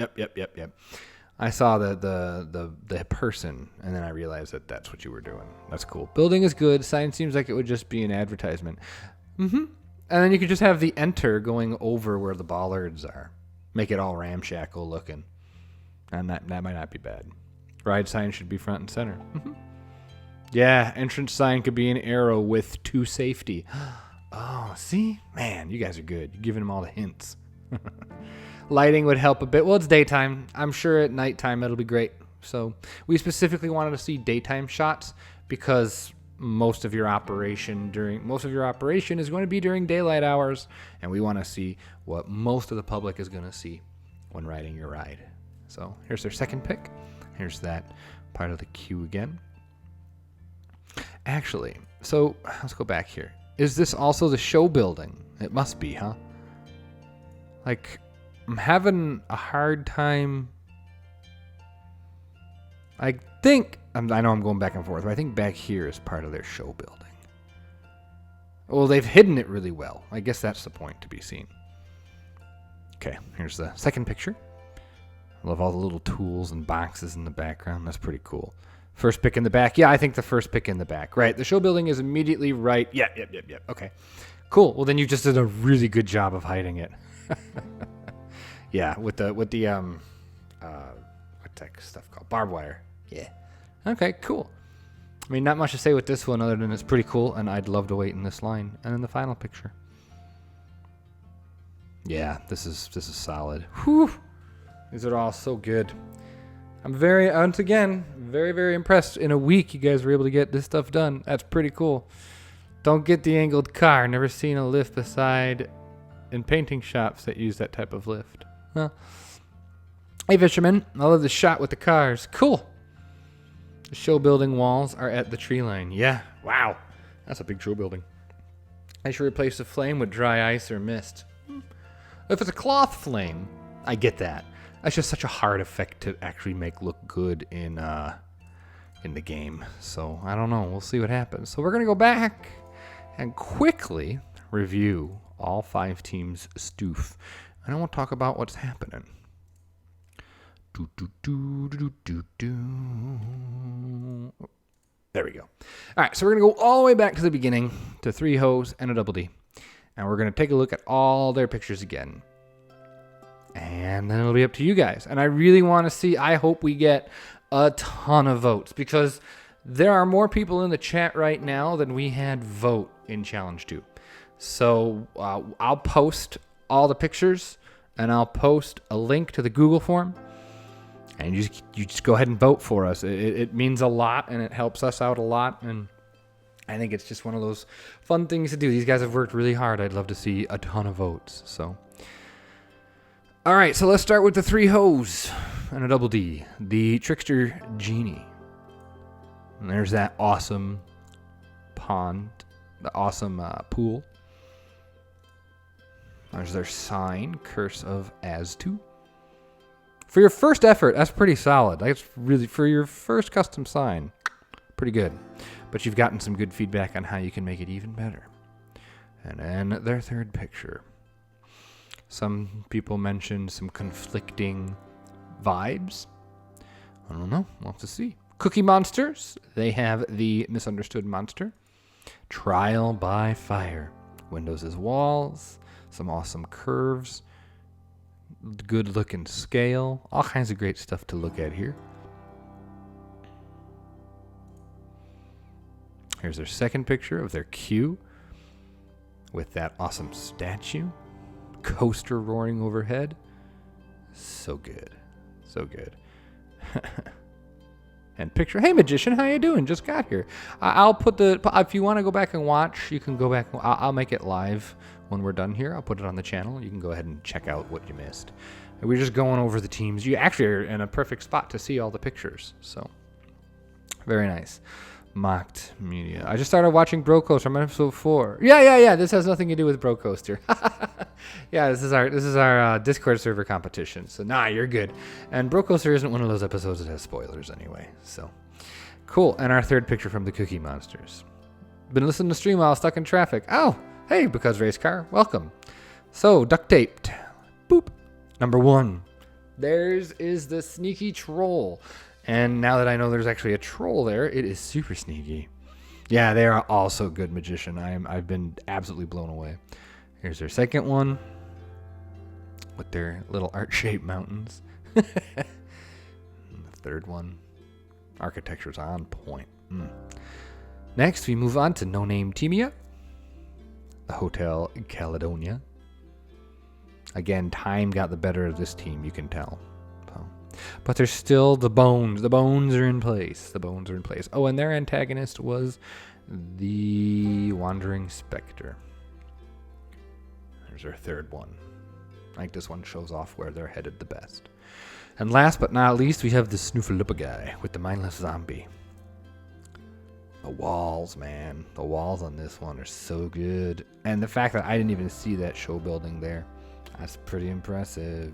I saw the person, and then I realized that that's what you were doing. That's cool. Building is good. Sign seems like it would just be an advertisement. And then you could just have the enter going over where the bollards are. Make it all ramshackle looking. And that might not be bad. Ride sign should be front and center. Yeah, entrance sign could be an arrow with to safety. Oh, see? Man, you guys are good. You're giving them all the hints. Lighting would help a bit. Well, it's daytime. I'm sure at nighttime it'll be great. So we specifically wanted to see daytime shots because most of your operation is going to be during daylight hours, and we want to see what most of the public is going to see when riding your ride. So here's their second pick. Here's that part of the queue again. Actually, so let's go back here. Is this also the show building? It must be, huh? Like, I'm having a hard time. I know I'm going back and forth, but I think back here is part of their show building. Well, they've hidden it really well. I guess that's the point to be seen. Okay, here's the second picture. I love all the little tools and boxes in the background. That's pretty cool. First pick in the back. Yeah, I think the first pick in the back. Right, the show building is immediately right. Yep. Okay, cool. Well, then you just did a really good job of hiding it. Yeah, with the what's that stuff called? Barbed wire. Yeah. Okay, cool. I mean, not much to say with this one other than it's pretty cool, and I'd love to wait in this line. And then the final picture. Yeah, this is solid. Whew. These are all so good. I'm once again, very, very impressed. In a week, you guys were able to get this stuff done. That's pretty cool. Don't get the angled car. Never seen a lift beside in painting shops that use that type of lift. Huh. Hey, fisherman. I love the shot with the cars. Cool. The show building walls are at the tree line. Yeah. Wow. That's a big show building. I should replace the flame with dry ice or mist. If it's a cloth flame, I get that. That's just such a hard effect to actually make look good in the game. So I don't know. We'll see what happens. So we're gonna go back and quickly review all 5 teams' stoof. And I want to talk about what's happening. There we go. All right, so we're going to go all the way back to the beginning to 3 hoes and a double D. And we're going to take a look at all their pictures again. And then it'll be up to you guys. And I really want to see, I hope we get a ton of votes, because there are more people in the chat right now than we had vote in Challenge 2. So I'll post all the pictures, and I'll post a link to the Google form. And you just go ahead and vote for us. It means a lot, and it helps us out a lot. And I think it's just one of those fun things to do. These guys have worked really hard. I'd love to see a ton of votes. So, all right, so let's start with the 3 hoes and a double D. The Trickster Genie. And there's that awesome pond, the awesome pool. There's their sign, Curse of Aztu. For your first effort, that's pretty solid. That's really, for your first custom sign, pretty good. But you've gotten some good feedback on how you can make it even better. And then their third picture. Some people mentioned some conflicting vibes. I don't know. We'll have to see. Cookie Monsters. They have the Misunderstood Monster. Trial by Fire. Windows as walls. Some awesome curves. Good looking scale. All kinds of great stuff to look at here. Here's their second picture of their queue with that awesome statue. Coaster roaring overhead. So good. So good. And picture, hey magician, how you doing? Just got here. I'll put if you want to go back and watch, you can go back. I'll make it live when we're done here. I'll put it on the channel. You can go ahead and check out what you missed. And we're just going over the teams. You actually are in a perfect spot to see all the pictures. So, very nice. Mocked media. I just started watching Bro Coaster. I'm on episode 4. Yeah. This has nothing to do with Bro Coaster. Yeah, this is our Discord server competition. So nah, you're good. And Bro Coaster isn't one of those episodes that has spoilers anyway. So cool. And our third picture from the Cookie Monsters. Been listening to stream while stuck in traffic. Oh, hey, because race car. Welcome. So duct-taped. Boop. Number 1. Theirs is the sneaky troll. And now that I know there's actually a troll there, it is super sneaky. Yeah, they are also good magician. I've been absolutely blown away. Here's their second one with their little art-shaped mountains. And the third one, architecture's on point. Next, we move on to No Name Tamiya, the Hotel Caledonia. Again, time got the better of this team, you can tell. But there's still the bones. The bones are in place. Oh, and their antagonist was the Wandering Spectre. There's our third one. I think this one shows off where they're headed the best. And last but not least, we have the Snuffleupagus with the mindless zombie. The walls, man. The walls on this one are so good. And the fact that I didn't even see that show building there, that's pretty impressive.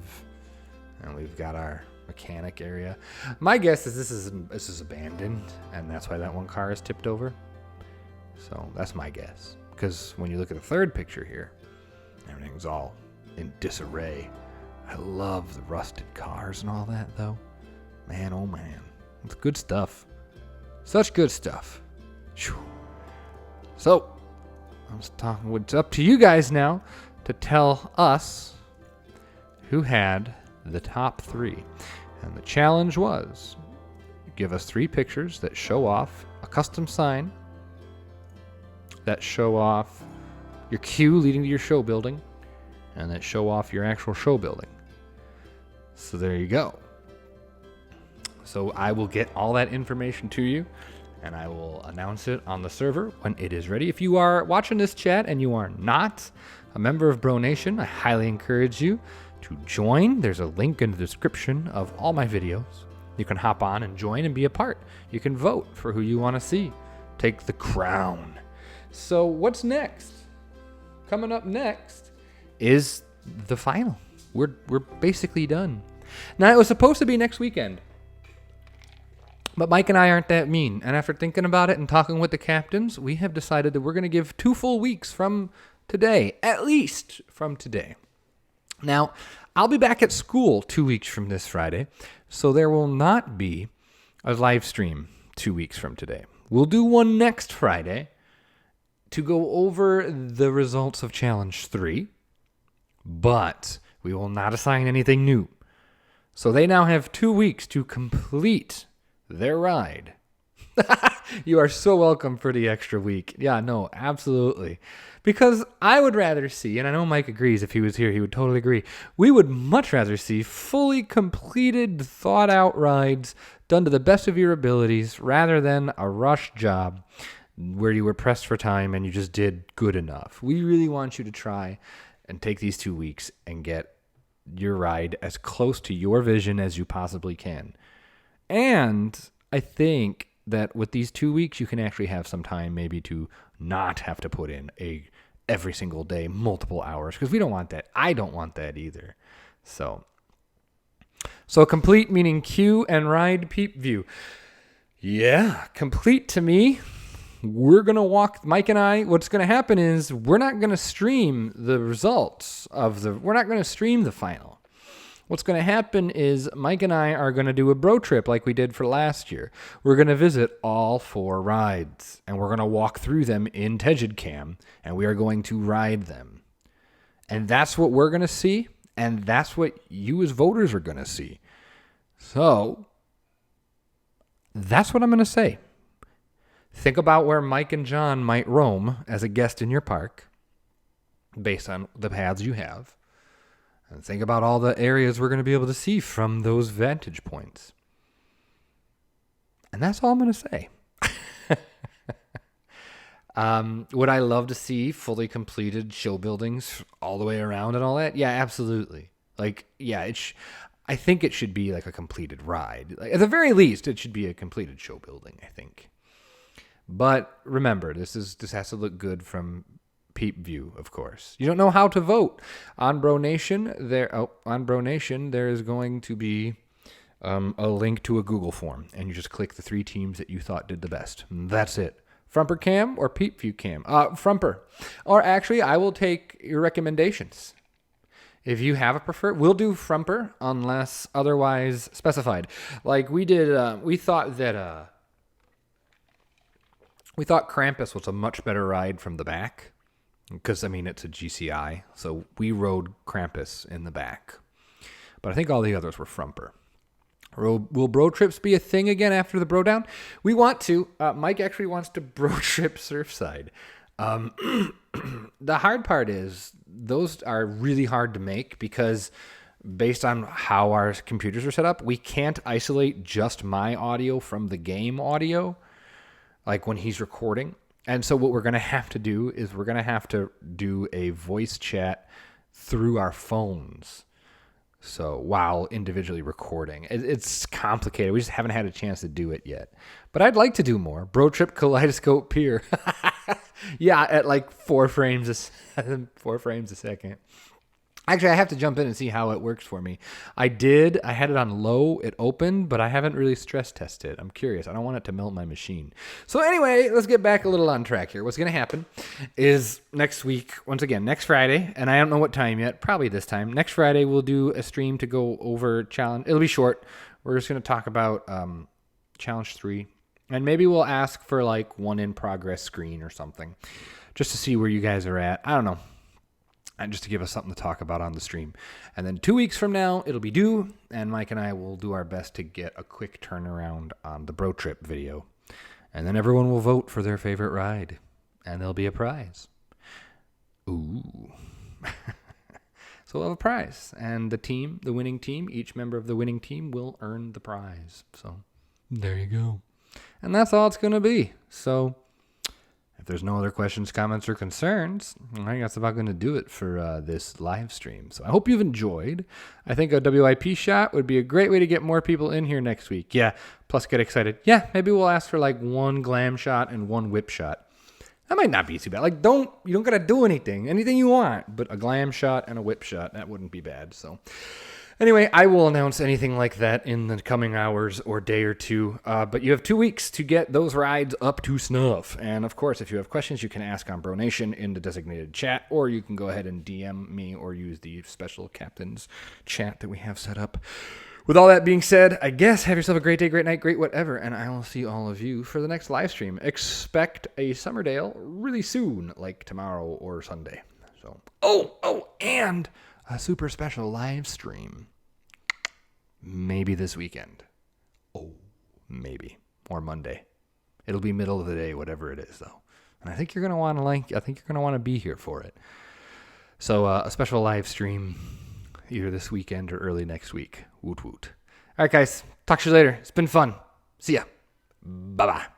And we've got our mechanic area. My guess is this is abandoned, and that's why that one car is tipped over. So that's my guess. Because when you look at the third picture here, everything's all in disarray. I love the rusted cars and all that, though. Man, oh man. It's good stuff. Such good stuff. Whew. So, it's up to you guys now to tell us who had the top 3. And the challenge was, give us 3 pictures that show off a custom sign, that show off your queue leading to your show building, and that show off your actual show building. So there you go. So I will get all that information to you, and I will announce it on the server when it is ready. If you are watching this chat and you are not a member of BroNation, I highly encourage you To join, there's a link in the description of all my videos. You can hop on and join and be a part. You can vote for who you want to see take the crown. So what's next? Coming up next is the final. We're basically done. Now, it was supposed to be next weekend, but Mike and I aren't that mean. And after thinking about it and talking with the captains, we have decided that we're going to give 2 full weeks from today, at least from today. Now, I'll be back at school 2 weeks from this Friday, so there will not be a live stream 2 weeks from today. We'll do one next Friday to go over the results of Challenge 3, but we will not assign anything new. So they now have 2 weeks to complete their ride. You are so welcome for the extra week. Yeah, no, absolutely. Because I would rather see, and I know Mike agrees, if he was here, he would totally agree. We would much rather see fully completed, thought out rides done to the best of your abilities rather than a rush job where you were pressed for time and you just did good enough. We really want you to try and take these 2 weeks and get your ride as close to your vision as you possibly can. And I think that with these 2 weeks, you can actually have some time maybe to not have to put in every single day, multiple hours, because we don't want that. I don't want that either. So complete meaning queue and ride peep view. Yeah, complete to me. We're going to walk, Mike and I, what's going to happen is we're not going to stream the results we're not going to stream the final. What's going to happen is Mike and I are going to do a bro trip like we did for last year. We're going to visit all 4 rides, and we're going to walk through them in TegidCam, and we are going to ride them. And that's what we're going to see, and that's what you as voters are going to see. So that's what I'm going to say. Think about where Mike and John might roam as a guest in your park based on the paths you have. And think about all the areas we're going to be able to see from those vantage points. And that's all I'm going to say. Would I love to see fully completed show buildings all the way around and all that? Yeah, absolutely. I think it should be like a completed ride. Like, at the very least, it should be a completed show building, I think. But remember, this has to look good from peep view, of course. You don't know how to vote on BroNation. On BroNation, there is going to be a link to a Google form, and you just click the 3 teams that you thought did the best. That's it. Frumper Cam or Peep View Cam? Frumper. Or actually, I will take your recommendations. If you have a preferred, we'll do Frumper unless otherwise specified. Like we did, we thought Krampus was a much better ride from the back. Because, it's a GCI, so we rode Krampus in the back. But I think all the others were Frumper. Will bro trips be a thing again after the BroDown? We want to. Mike actually wants to bro trip Surfside. The hard part is those are really hard to make because based on how our computers are set up, we can't isolate just my audio from the game audio, like when he's recording. And so what we're going to have to do is we're going to have to do a voice chat through our phones. So while individually recording. It's complicated. We just haven't had a chance to do it yet. But I'd like to do more. Bro Trip Kaleidoscope Pier. Yeah, at like 4 frames a second. Actually, I have to jump in and see how it works for me. I had it on low, it opened, but I haven't really stress tested. I'm curious. I don't want it to melt my machine. So anyway, let's get back a little on track here. What's going to happen is next week, once again, next Friday, and I don't know what time yet, probably this time. Next Friday, we'll do a stream to go over challenge. It'll be short. We're just going to talk about Challenge 3, and maybe we'll ask for like 1 in progress screen or something, just to see where you guys are at. I don't know. And just to give us something to talk about on the stream. And then 2 weeks from now, it'll be due, and Mike and I will do our best to get a quick turnaround on the Bro Trip video. And then everyone will vote for their favorite ride, and there'll be a prize. Ooh. So we'll have a prize, and the winning team, each member of the winning team will earn the prize. So there you go. And that's all it's going to be. So there's no other questions, comments, or concerns, I think that's about going to do it for this live stream. So I hope you've enjoyed. I think a WIP shot would be a great way to get more people in here next week. Yeah, plus get excited. Yeah, maybe we'll ask for like 1 glam shot and 1 whip shot. That might not be too bad. Like, you don't got to do anything you want, but a glam shot and a whip shot, that wouldn't be bad. So anyway, I will announce anything like that in the coming hours or day or two. But you have 2 weeks to get those rides up to snuff. And of course, if you have questions, you can ask on BroNation in the designated chat, or you can go ahead and DM me or use the special captain's chat that we have set up. With all that being said, I guess have yourself a great day, great night, great whatever, and I will see all of you for the next live stream. Expect a Summerdale really soon, like tomorrow or Sunday. So, and a super special live stream. Maybe this weekend. Maybe. Or Monday. It'll be middle of the day, whatever it is, though. And I think you're gonna want to be here for it. So, a special live stream either this weekend or early next week. Woot woot. All right, guys. Talk to you later. It's been fun. See ya. Bye-bye.